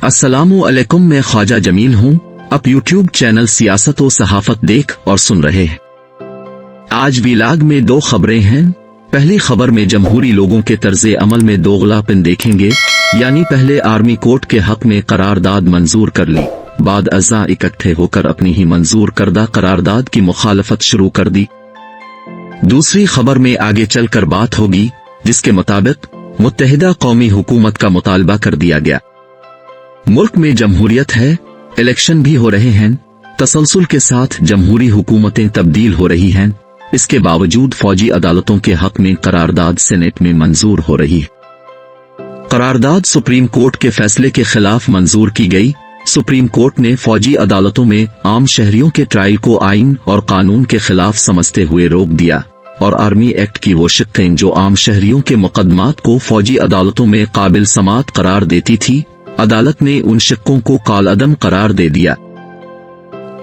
अस्सलामु अलैकुम, मैं ख्वाजा जमील हूँ। आप यूट्यूब चैनल सियासत और सहाफत देख और सुन रहे हैं। आज वीलाग में दो खबरें हैं। पहली खबर में जमहूरी लोगों के तर्ज़े अमल में दोगलापन देखेंगे, यानी पहले आर्मी कोर्ट के हक में करारदाद मंजूर कर ली, बाद अज़ा इकट्ठे होकर अपनी ही मंजूर करदा करारदाद की मुखालफत शुरू कर दी। दूसरी खबर में आगे चलकर बात होगी, जिसके मुताबिक मुत्तहिदा कौमी हुकूमत का मुतालबा कर दिया गया। मुल्क में जमहूरियत है, इलेक्शन भी हो रहे हैं, तसलसल के साथ जमहूरी हुकूमतें तब्दील हो रही हैं, इसके बावजूद फौजी अदालतों के हक में करारदाद सेनेट में मंजूर हो रही है। करारदाद सुप्रीम कोर्ट के फैसले के खिलाफ मंजूर की गई। सुप्रीम कोर्ट ने फौजी अदालतों में आम शहरियों के ट्रायल को आइन और कानून के खिलाफ समझते हुए रोक दिया और आर्मी एक्ट की वो शिक्कें जो आम शहरियों के मुकदमात को फौजी अदालतों में काबिल समात करार देती थी, अदालत ने उन शिक्कों को कालअदम करार दे दिया।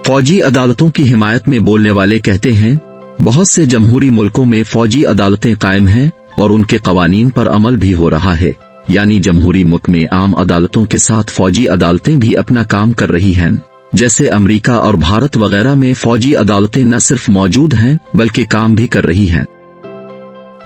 फौजी अदालतों की हिमायत में बोलने वाले कहते हैं, बहुत से जमहूरी मुल्कों में फौजी अदालतें कायम हैं और उनके कवानीन पर अमल भी हो रहा है, यानी जमहूरी मुल्क में आम अदालतों के साथ फौजी अदालतें भी अपना काम कर रही हैं। जैसे अमेरिका और भारत वगैरह में फौजी अदालतें न सिर्फ मौजूद हैं बल्कि काम भी कर रही हैं।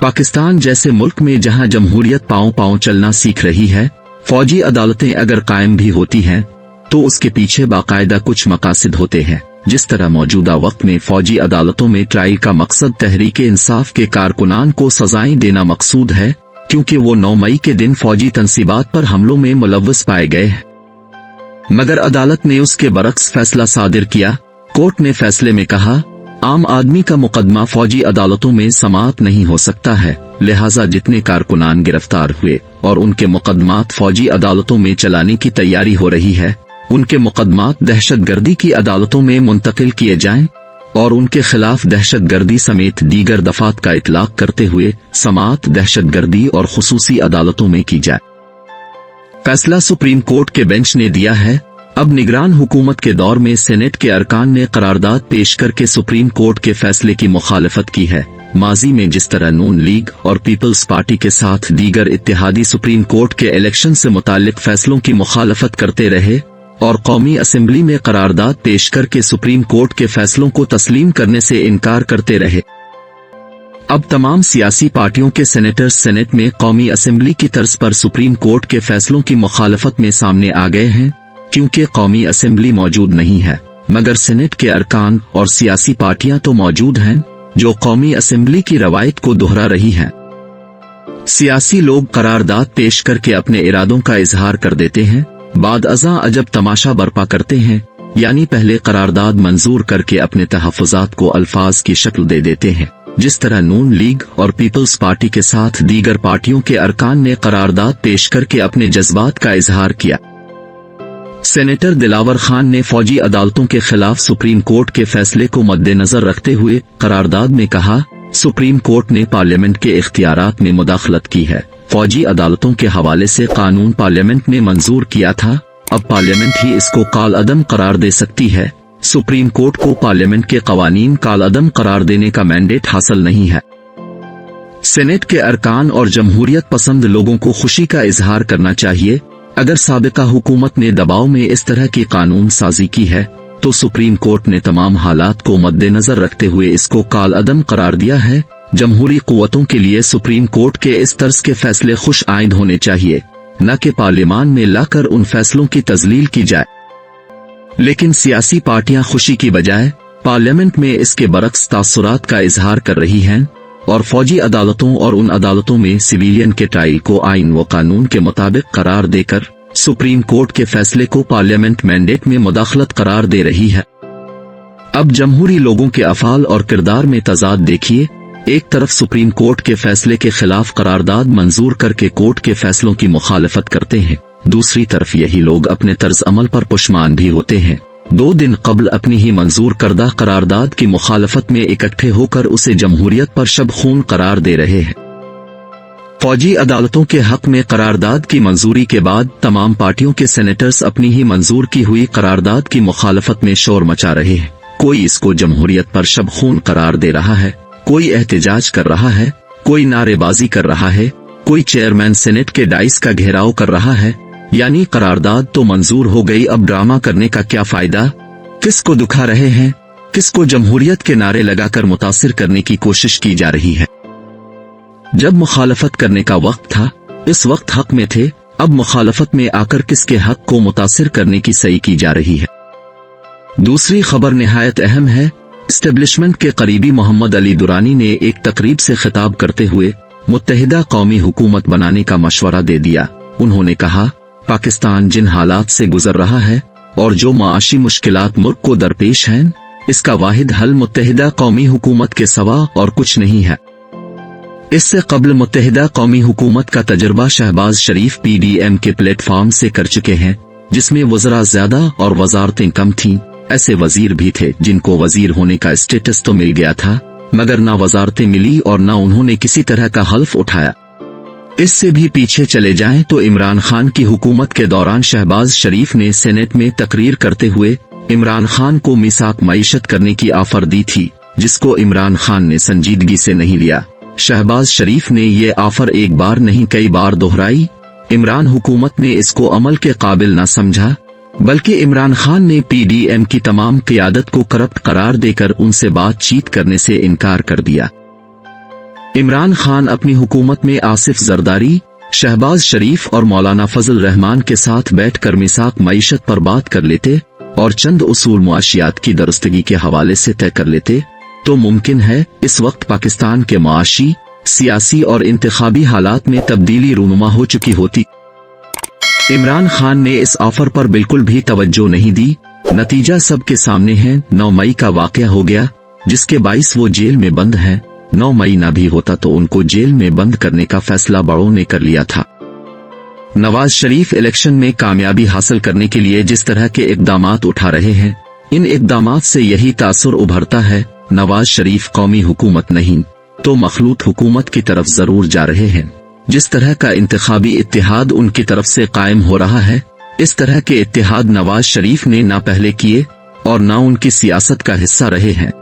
पाकिस्तान जैसे मुल्क में जहां जमहूरियत पांव पांव चलना सीख रही है, फौजी अदालतें अगर कायम भी होती हैं तो उसके पीछे बाकायदा कुछ मकासद होते हैं। जिस तरह मौजूदा वक्त में फौजी अदालतों में ट्रायल का मकसद तहरीक इंसाफ के कारकुनान को सजाएं देना मकसूद है, क्योंकि वो 9 मई के दिन फौजी तंसीबात पर हमलों में मुलव्वस पाए गए हैं। मगर अदालत ने उसके बरक्स फैसला सादिर किया। कोर्ट ने फैसले में कहा, आम आदमी का मुकदमा फौजी अदालतों में समाअत नहीं हो सकता है, लिहाजा जितने कारकुनान गिरफ्तार हुए और उनके मुकदमात फौजी अदालतों में चलाने की तैयारी हो रही है, उनके मुकदमात दहशतगर्दी की अदालतों में मुंतकिल किए जाएं और उनके खिलाफ दहशतगर्दी समेत दीगर दफात का इतलाक करते हुए समाअत दहशतगर्दी और खुसूसी अदालतों में की जाए। फैसला सुप्रीम कोर्ट के बेंच ने दिया है। अब निगरान हुकूमत के दौर में सेनेट के अरकान ने करारदाद पेश करके सुप्रीम कोर्ट के फैसले की मुखालफत की है। माजी में जिस तरह नून लीग और पीपल्स पार्टी के साथ दीगर इत्तेहादी सुप्रीम कोर्ट के इलेक्शन से मुताल्लिक फैसलों की मुखालफत करते रहे और कौमी असेंबली में करारदाद पेश करके सुप्रीम कोर्ट के फैसलों को तस्लीम करने से इनकार करते रहे, अब तमाम सियासी पार्टियों के सेनेटर्स सेनेट में कौमी असेंबली की तर्ज पर सुप्रीम कोर्ट के फैसलों की मुखालफत में सामने आ गए हैं। क्योंकि कौमी असेंबली मौजूद नहीं है, मगर सेनेट के अरकान और सियासी पार्टियां तो मौजूद हैं जो कौमी असेंबली की रवायत को दोहरा रही हैं। सियासी लोग करारदाद पेश करके अपने इरादों का इजहार कर देते हैं, बाद अज़ा अजब तमाशा बर्पा करते हैं, यानी पहले करारदाद मंजूर करके अपने तहफ़्फ़ुज़ात को अल्फाज की शक्ल दे देते हैं। जिस तरह नून लीग और पीपल्स पार्टी के साथ दीगर पार्टियों के अरकान ने करारदाद पेश करके अपने जज्बात का इजहार किया। सेनेटर दिलावर खान ने फौजी अदालतों के खिलाफ सुप्रीम कोर्ट के फैसले को मद्देनजर रखते हुए करारदाद में कहा, सुप्रीम कोर्ट ने पार्लियामेंट के इख्तियारात में मुदाखलत की है। फौजी अदालतों के हवाले से कानून पार्लियामेंट ने मंजूर किया था, अब पार्लियामेंट ही इसको कालअदम करार दे सकती है। सुप्रीम कोर्ट को पार्लियामेंट के कवानीन कालअदम करार देने का मैंडेट हासिल नहीं है। सेनेट के अरकान और जमहूरियत पसंद लोगों को खुशी का इजहार करना चाहिए। अगर साबिका हुकूमत ने दबाव में इस तरह की कानून साजी की है तो सुप्रीम कोर्ट ने तमाम हालात को मद्देनजर रखते हुए इसको कालअदम करार दिया है। जमहूरी कुव्वतों के लिए सुप्रीम कोर्ट के इस तर्ज के फैसले खुश आइंद होने चाहिए, न कि पार्लियामान में लाकर उन फैसलों की तजलील की जाए। लेकिन सियासी पार्टियां खुशी की बजाय पार्लियामेंट में इसके बरक्स तासुरात का इजहार कर रही हैं और फौजी अदालतों और उन अदालतों में सिविलियन के ट्रायल को आइन व कानून के मुताबिक करार देकर सुप्रीम कोर्ट के फैसले को पार्लियामेंट मैंडेट में मुदाखलत करार दे रही है। अब जमहूरी लोगों के अफाल और किरदार में तजाद देखिए। एक तरफ सुप्रीम कोर्ट के फैसले के खिलाफ करारदाद मंजूर करके कोर्ट के फैसलों की मुखालफत करते हैं, दूसरी तरफ यही लोग अपने तर्ज अमल पर पुशमान भी होते हैं। 2 दिन कबल अपनी ही मंजूर करदा करारदाद की मुखालफत में इकट्ठे होकर उसे जमहूरियत पर शब खून करार दे रहे हैं। फौजी अदालतों के हक में करारदाद की मंजूरी के बाद तमाम पार्टियों के सेनेटर्स अपनी ही मंजूर की हुई करारदाद की मुखालफत में शोर मचा रहे हैं। कोई इसको जमहूरियत पर शब खून करार दे रहा है, कोई एहतजाज कर रहा है, कोई नारेबाजी कर रहा है, कोई चेयरमैन सेनेट के डाइस का घेराव कर रहा है, यानी करारदाद तो मंजूर हो गई, अब ड्रामा करने का क्या फायदा? किसको दुखा रहे हैं? किसको जमहूरियत के नारे लगाकर मुतासिर करने की कोशिश की जा रही है? जब मुखालफत करने का वक्त था, इस वक्त हक में थे, अब मुखालफत में आकर किसके हक को मुतासिर करने की सही की जा रही है? दूसरी खबर निहायत अहम है। एस्टेब्लिशमेंट के करीबी मोहम्मद अली दुरानी ने एक तकरीब से खिताब करते हुए मुत्तहिदा कौमी हुकूमत बनाने का मशवरा दे दिया। उन्होंने कहा, पाकिस्तान जिन हालात से गुजर रहा है और जो माशी मुश्किलात मुल्क को दरपेश हैं, इसका वाहिद हल मुत्तहिदा कौमी हुकूमत के सिवा और कुछ नहीं है। इससे कबल मुत्तहिदा कौमी हुकूमत का तजर्बा शहबाज शरीफ PDM के प्लेटफॉर्म से कर चुके हैं, जिसमें वज़रा ज्यादा और वजारतें कम थीं। ऐसे वजीर भी थे जिनको वजीर होने का स्टेटस तो मिल गया था, मगर ना वजारतें मिली और ना उन्होंने किसी तरह का हल्फ उठाया। इससे भी पीछे चले जाएं तो इमरान खान की हुकूमत के दौरान शहबाज शरीफ ने सेनेट में तकरीर करते हुए इमरान खान को मिसाक मईशत करने की ऑफर दी थी, जिसको इमरान खान ने संजीदगी से नहीं लिया। शहबाज शरीफ ने ये ऑफर एक बार नहीं कई बार दोहराई। इमरान हुकूमत ने इसको अमल के काबिल न समझा, बल्कि इमरान खान ने PDM की तमाम क़ियादत को करप्ट करार देकर उनसे बातचीत करने से इनकार कर दिया। इमरान खान अपनी हुकूमत में आसिफ जरदारी, शहबाज शरीफ और मौलाना फजल रहमान के साथ बैठकर मिसाक मईशत पर बात कर लेते और चंद उसूल मुआशियात की दुरुस्तगी के हवाले से तय कर लेते, तो मुमकिन है इस वक्त पाकिस्तान के मुआशी, सियासी और इंतखाबी हालात में तब्दीली रूनुमा हो चुकी होती। इमरान खान ने इस ऑफर पर बिल्कुल भी तवज्जो नहीं दी। नतीजा सबके सामने है। 9 मई का वाकया हो गया, जिसके बाइस वो जेल में बंद हैं। 9 मई ना भी होता तो उनको जेल में बंद करने का फैसला बड़ों ने कर लिया था। नवाज शरीफ इलेक्शन में कामयाबी हासिल करने के लिए जिस तरह के इक़दामात उठा रहे हैं, इन इक़दामात से यही तासुर उभरता है नवाज शरीफ कौमी हुकूमत नहीं तो मखलूत हुकूमत की तरफ जरूर जा रहे हैं। जिस तरह का इंतखाबी इत्तेहाद उनकी तरफ से कायम हो रहा है, इस तरह के इत्तेहाद नवाज शरीफ ने ना पहले किए और ना उनकी सियासत का हिस्सा रहे हैं।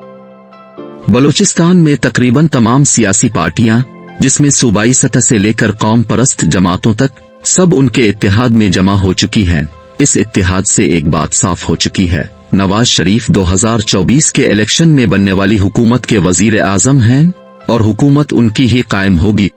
बलूचिस्तान में तकरीबन तमाम सियासी पार्टियां, जिसमें सूबाई सतह से लेकर कौम परस्त जमातों तक, सब उनके इत्तेहाद में जमा हो चुकी हैं। इस इत्तेहाद से एक बात साफ हो चुकी है, नवाज शरीफ 2024 के इलेक्शन में बनने वाली हुकूमत के वजीर आजम हैं और हुकूमत उनकी ही कायम होगी।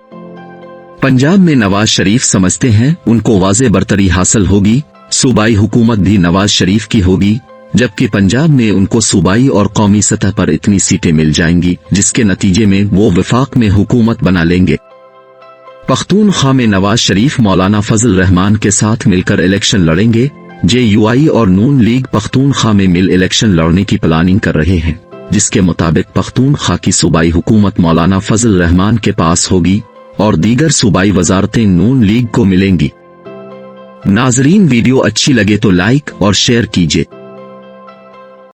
पंजाब में नवाज शरीफ समझते हैं उनको वाज़े बरतरी हासिल होगी, सूबाई हुकूमत भी नवाज शरीफ की होगी, जबकि पंजाब में उनको सूबाई और कौमी सतह पर इतनी सीटें मिल जाएंगी जिसके नतीजे में वो वफाक में हुकूमत बना लेंगे। पख्तूनख्वा में नवाज शरीफ मौलाना फजल रहमान के साथ मिलकर इलेक्शन लड़ेंगे। JUI और नून लीग पख्तूनख्वा में मिल इलेक्शन लड़ने की प्लानिंग कर रहे हैं, जिसके मुताबिक पख्तूनख्वा की सूबाई हुकूमत मौलाना फजल रहमान के पास होगी और दीगर सूबाई वजारतें नून लीग को मिलेंगी। नाजरीन, वीडियो अच्छी लगे तो लाइक और शेयर कीजिए।